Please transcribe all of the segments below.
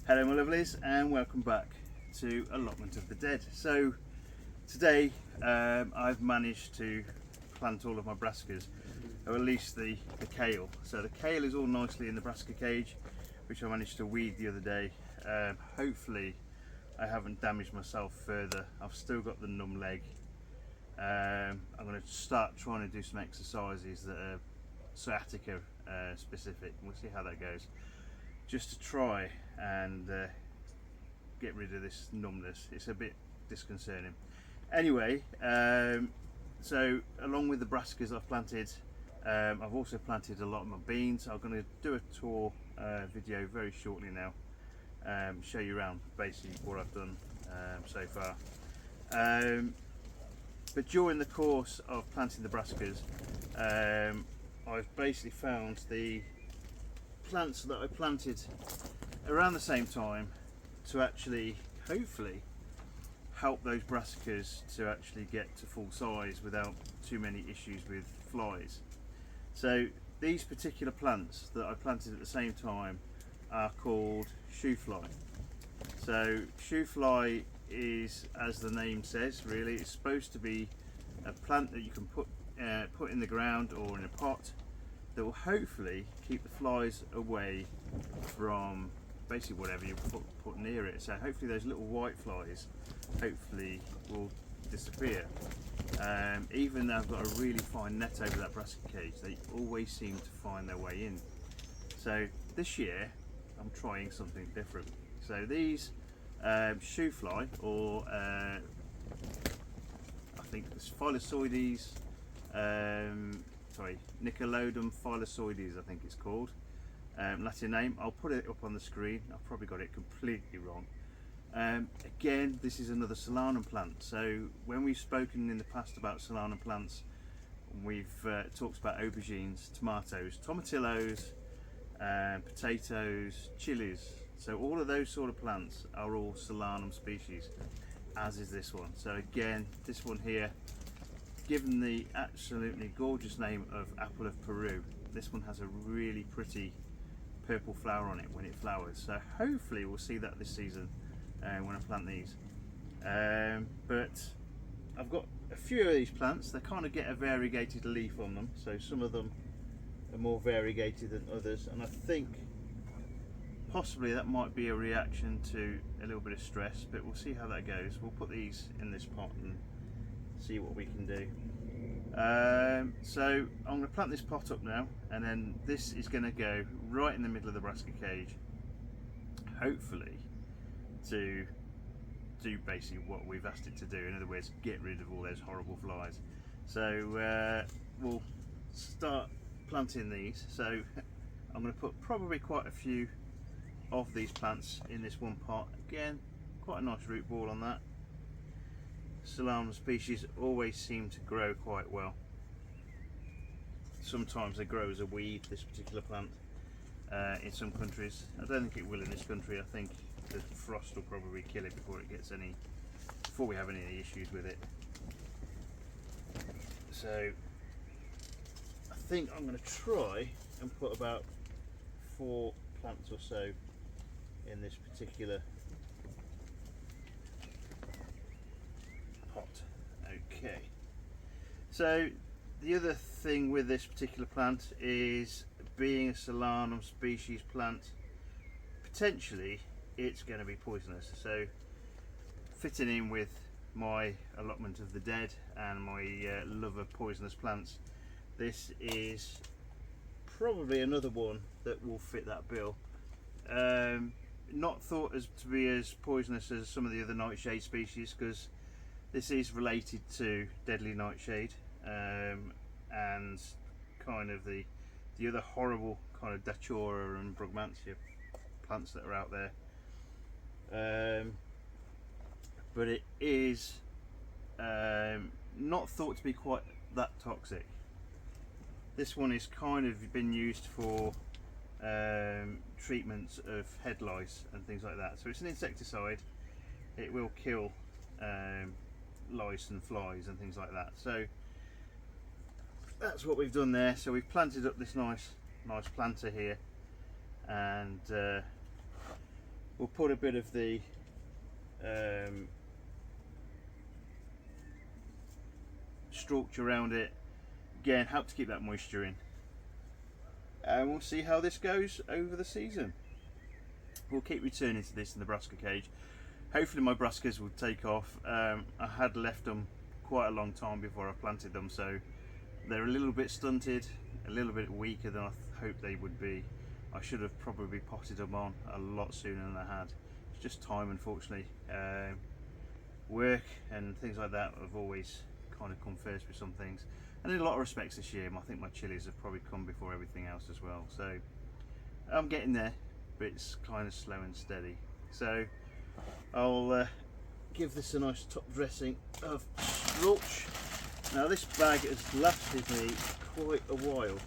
Hello my lovelies, and welcome back to Allotment of the Dead. So today I've managed to plant all of my brassicas, or at least the kale. So the kale is all nicely in the brassica cage, which I managed to weed the other day. Hopefully I haven't damaged myself further. I've still got the numb leg. I'm going to start trying to do some exercises that are sciatica specific. We'll see how that goes, just to try and get rid of this numbness. It's a bit disconcerting. Anyway, so along with the brassicas I've planted, I've also planted a lot of my beans. I'm going to do a tour video very shortly now, show you around basically what I've done so far. But during the course of planting the brassicas, I've basically found the plants that I planted around the same time to actually hopefully help those brassicas to actually get to full size without too many issues with flies. So these particular plants that I planted at the same time are called Shoofly. So Shoofly is, as the name says, really it's supposed to be a plant that you can put in the ground or in a pot that will hopefully keep the flies away from basically whatever you put near it. So hopefully those little white flies hopefully will disappear. Even though I've got a really fine net over that brassica cage, they always seem to find their way in. So this year I'm trying something different. So these Shoofly, or I think it's Phylosodes, Nicandra Phylosodes I think it's called, Latin name. I'll put it up on the screen. I've probably got it completely wrong. Again, this is another solanum plant. So when we've spoken in the past about solanum plants, we've talked about aubergines, tomatoes, tomatillos, potatoes, chilies. So all of those sort of plants are all solanum species, as is this one. So again, this one here, given the absolutely gorgeous name of apple of Peru, this one has a really pretty purple flower on it when it flowers. So hopefully we'll see that this season when I plant these. But I've got a few of these plants. They kind of get a variegated leaf on them. So some of them are more variegated than others, and I think possibly that might be a reaction to a little bit of stress, but we'll see how that goes. We'll put these in this pot and see what we can do. So I'm going to plant this pot up now, and then this is going to go right in the middle of the brassica cage, hopefully to do basically what we've asked it to do. In other words, get rid of all those horrible flies. So we'll start planting these. So I'm going to put probably quite a few of these plants in this one pot. Again, quite a nice root ball on that. Solanum species always seem to grow quite well. Sometimes they grow as a weed, this particular plant, in some countries. I don't think it will in this country. I think the frost will probably kill it before we have any issues with it. So I think I'm going to try and put about 4 plants or so in this particular pot. Okay, so the other thing with this particular plant is, being a solanum species plant, potentially it's going to be poisonous. So fitting in with my allotment of the dead and my love of poisonous plants, this is probably another one that will fit that bill. Not thought as to be as poisonous as some of the other nightshade species, because this is related to deadly nightshade, and kind of the other horrible kind of datura and brugmansia plants that are out there. But it is not thought to be quite that toxic. This one is kind of been used for treatments of headlice and things like that. So it's an insecticide. It will kill lice and flies and things like that. So that's what we've done there. So we've planted up this nice planter here, and we'll put a bit of the structure around it, again help to keep that moisture in, and we'll see how this goes over the season. We'll keep returning to this in the brassica cage. Hopefully my brassicas will take off. I had left them quite a long time before I planted them, so they're a little bit stunted, a little bit weaker than I hoped they would be. I should have probably potted them on a lot sooner than I had. It's just time, unfortunately. Work and things like that have always kind of come first with some things, and in a lot of respects this year I think my chilies have probably come before everything else as well, so I'm getting there, but it's kind of slow and steady. So I'll give this a nice top dressing of squelch. Now this bag has lasted me quite a while,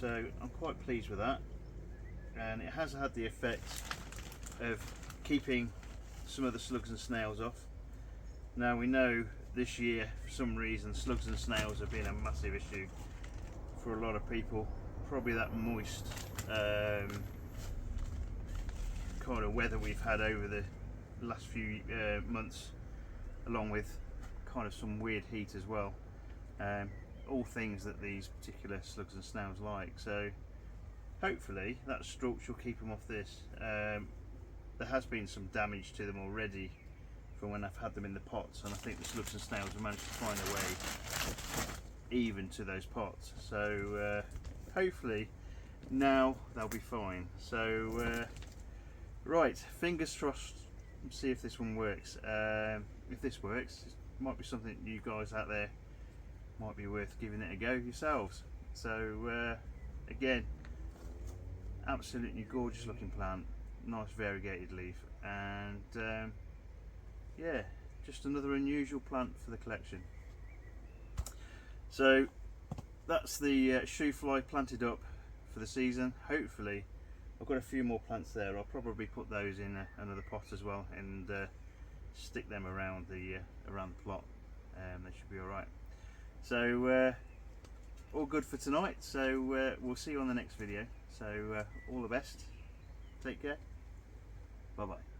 so I'm quite pleased with that, and it has had the effect of keeping some of the slugs and snails off. Now we know this year for some reason slugs and snails have been a massive issue for a lot of people. Probably that moist kind of weather we've had over the last few months, along with kind of some weird heat as well, all things that these particular slugs and snails like. So hopefully that structure will keep them off this. There has been some damage to them already from when I've had them in the pots, and I think the slugs and snails have managed to find their way even to those pots, so hopefully now they'll be fine. So right, fingers crossed, see if this one works. If this works, it might be something you guys out there might be worth giving it a go yourselves. So again, absolutely gorgeous looking plant, nice variegated leaf, and yeah, just another unusual plant for the collection. So that's the Shoofly planted up for the season. Hopefully I've got a few more plants there. I'll probably put those in another pot as well, and stick them around the plot. They should be all right. So all good for tonight. So we'll see you on the next video. So all the best. Take care. Bye bye.